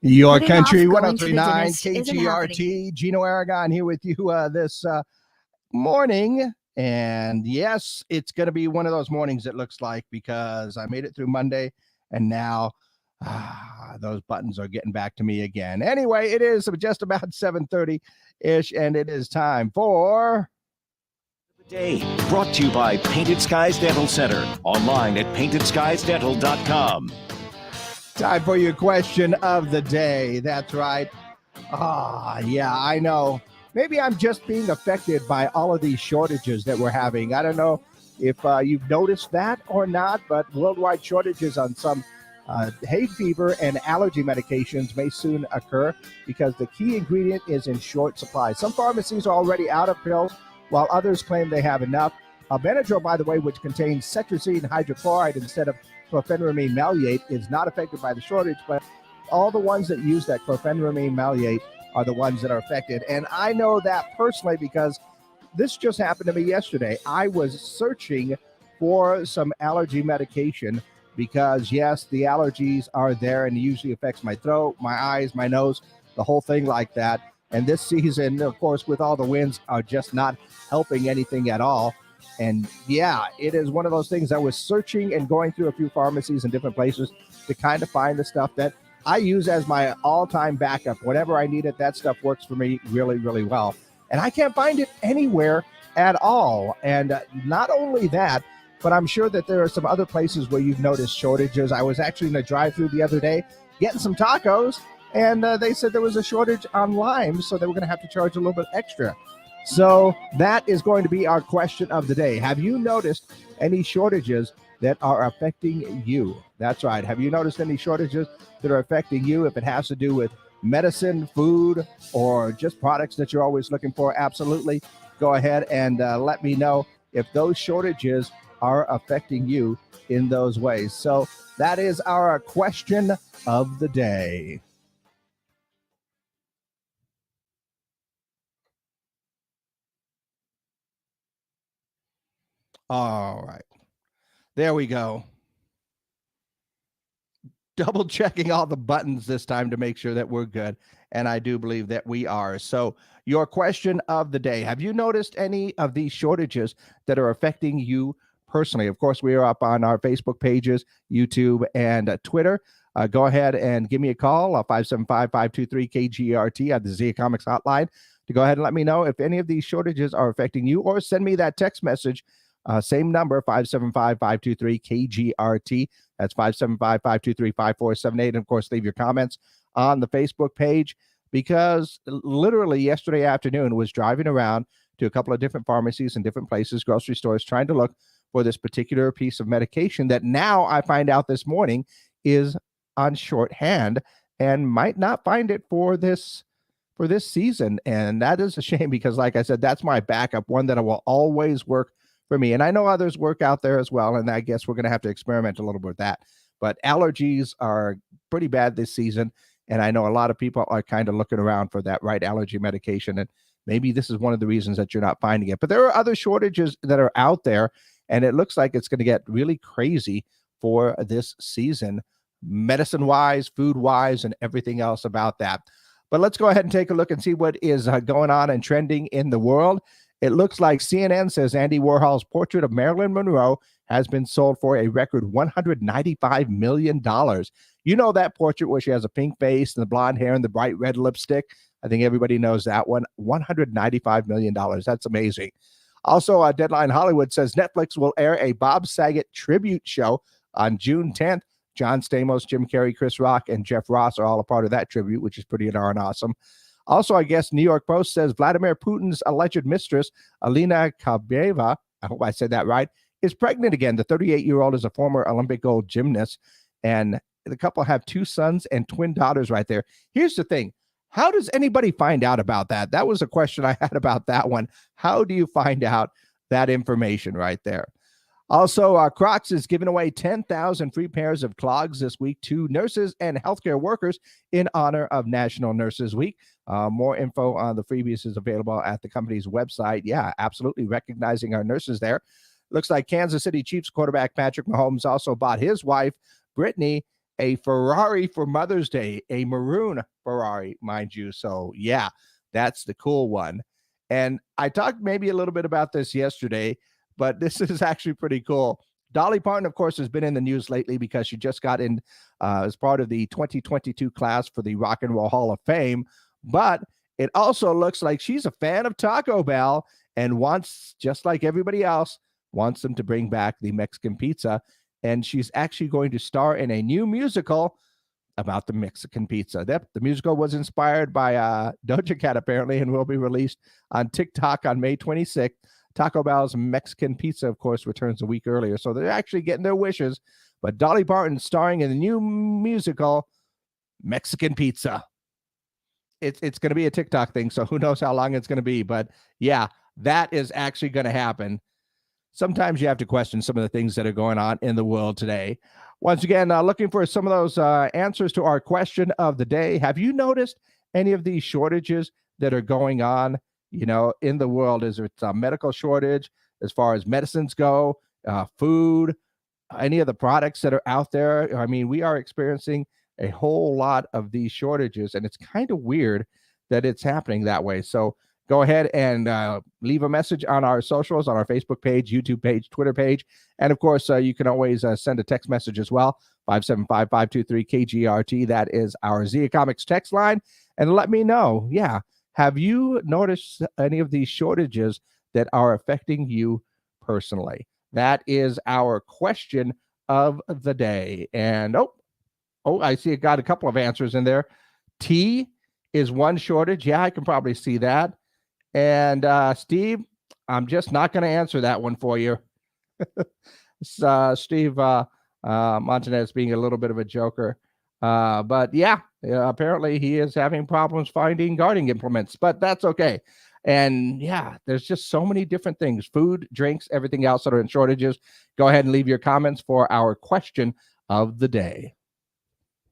Your Putting off country, going to the 1039 dentist isn't happening. KGRT. Gino Aragon here with you this morning. And yes, it's going to be one of those mornings, it looks like, because I made it through Monday and now those buttons are getting back to me again. Anyway, it is just about 7:30-ish, and it is time for... Day, brought to you by Painted Skies Dental Center, online at paintedskiesdental.com. Time for your question of the day. That's right. Yeah, I know. Maybe I'm just being affected by all of these shortages that we're having. I don't know if you've noticed that or not, but worldwide shortages on some hay fever and allergy medications may soon occur because the key ingredient is in short supply. Some pharmacies are already out of pills, while others claim they have enough. Benadryl, by the way, which contains cetirizine hydrochloride instead of chlorpheniramine maleate, is not affected by the shortage, but all the ones that use that chlorpheniramine maleate are the ones that are affected. And I know that personally because this just happened to me yesterday. I was searching for some allergy medication because, yes, the allergies are there and it usually affects my throat, my eyes, my nose, the whole thing like that. And this season, of course, with all the winds, are just not helping anything at all. And yeah, it is one of those things. I was searching and going through a few pharmacies and different places to kind of find the stuff that I use as my all-time backup. Whenever I need it, that stuff works for me really, really well. And I can't find it anywhere at all. And not only that, but I'm sure that there are some other places where you've noticed shortages. I was actually in a drive-thru the other day getting some tacos, and they said there was a shortage on limes, so they were going to have to charge a little bit extra. So that is going to be our question of the day. Have you noticed any shortages that are affecting you? That's right. Have you noticed any shortages that are affecting you? If it has to do with medicine, food, or just products that you're always looking for, absolutely. Go ahead and let me know if those shortages are affecting you in those ways. So that is our question of the day. All right. There we go. Double checking all the buttons this time to make sure that we're good. And I do believe that we are. So your question of the day, have you noticed any of these shortages that are affecting you personally? Of course, we are up on our Facebook pages, YouTube, and Twitter. Go ahead and give me a call, 575-523-KGRT at the Zia Comics hotline, to go ahead and let me know if any of these shortages are affecting you, or send me that text message. Same number, 575-523-KGRT. That's 575-523-5478. And, of course, leave your comments on the Facebook page, because literally yesterday afternoon was driving around to a couple of different pharmacies and different places, grocery stores, trying to look for this particular piece of medication that now I find out this morning is on shorthand and might not find it for this season. And that is a shame because, like I said, that's my backup, one that will always work for me. And I know others work out there as well, and I guess we're going to have to experiment a little bit with that. But allergies are pretty bad this season, and I know a lot of people are kind of looking around for that right allergy medication, and maybe this is one of the reasons that you're not finding it. But there are other shortages that are out there, and it looks like it's going to get really crazy for this season, medicine-wise, food-wise, and everything else about that. But let's go ahead and take a look and see what is going on and trending in the world. It looks like CNN says Andy Warhol's portrait of Marilyn Monroe has been sold for a record $195 million. You know that portrait where she has a pink face and the blonde hair and the bright red lipstick? I think everybody knows that one. $195 million. That's amazing. Also, Deadline Hollywood says Netflix will air a Bob Saget tribute show on June 10th. John Stamos, Jim Carrey, Chris Rock, and Jeff Ross are all a part of that tribute, which is pretty darn awesome. Also, I guess New York Post says Vladimir Putin's alleged mistress, Alina Kabaeva, I hope I said that right, is pregnant again. The 38-year-old is a former Olympic gold gymnast, and the couple have 2 sons and twin daughters right there. Here's the thing. How does anybody find out about that? That was a question I had about that one. How do you find out that information right there? Also, Crocs is giving away 10,000 free pairs of clogs this week to nurses and healthcare workers in honor of National Nurses Week. More info on the freebies is available at the company's website. Yeah, absolutely recognizing our nurses there. Looks like Kansas City Chiefs quarterback Patrick Mahomes also bought his wife, Brittany, a Ferrari for Mother's Day, a maroon Ferrari, mind you. So, yeah, that's the cool one. And I talked maybe a little bit about this yesterday, but this is actually pretty cool. Dolly Parton, of course, has been in the news lately because she just got in as part of the 2022 class for the Rock and Roll Hall of Fame. But it also looks like she's a fan of Taco Bell and wants, just like everybody else, wants them to bring back the Mexican pizza. And she's actually going to star in a new musical about the Mexican pizza. The musical was inspired by Doja Cat, apparently, and will be released on TikTok on May 26th. Taco Bell's Mexican pizza, of course, returns a week earlier. So they're actually getting their wishes. But Dolly Parton starring in the new musical, Mexican Pizza. It's going to be a TikTok thing, so who knows how long it's going to be. But yeah, that is actually going to happen. Sometimes you have to question some of the things that are going on in the world today. Once again, looking for some of those answers to our question of the day. Have you noticed any of these shortages that are going on, in the world? Is it a medical shortage as far as medicines go, food, any of the products that are out there? I mean, we are experiencing a whole lot of these shortages, and it's kind of weird that it's happening that way. So go ahead and leave a message on our socials, on our Facebook page, YouTube page, Twitter page. And of course, you can always send a text message as well, 575-523-KGRT. That is our Zia Comics text line. And let me know, have you noticed any of these shortages that are affecting you personally? That is our question of the day. And I see it got a couple of answers in there. Tea is one shortage. Yeah, I can probably see that. And Steve, I'm just not going to answer that one for you. Steve Montanez being a little bit of a joker. But apparently he is having problems finding gardening implements, but that's okay. And there's just so many different things, food, drinks, everything else that are in shortages. Go ahead and leave your comments for our question of the day.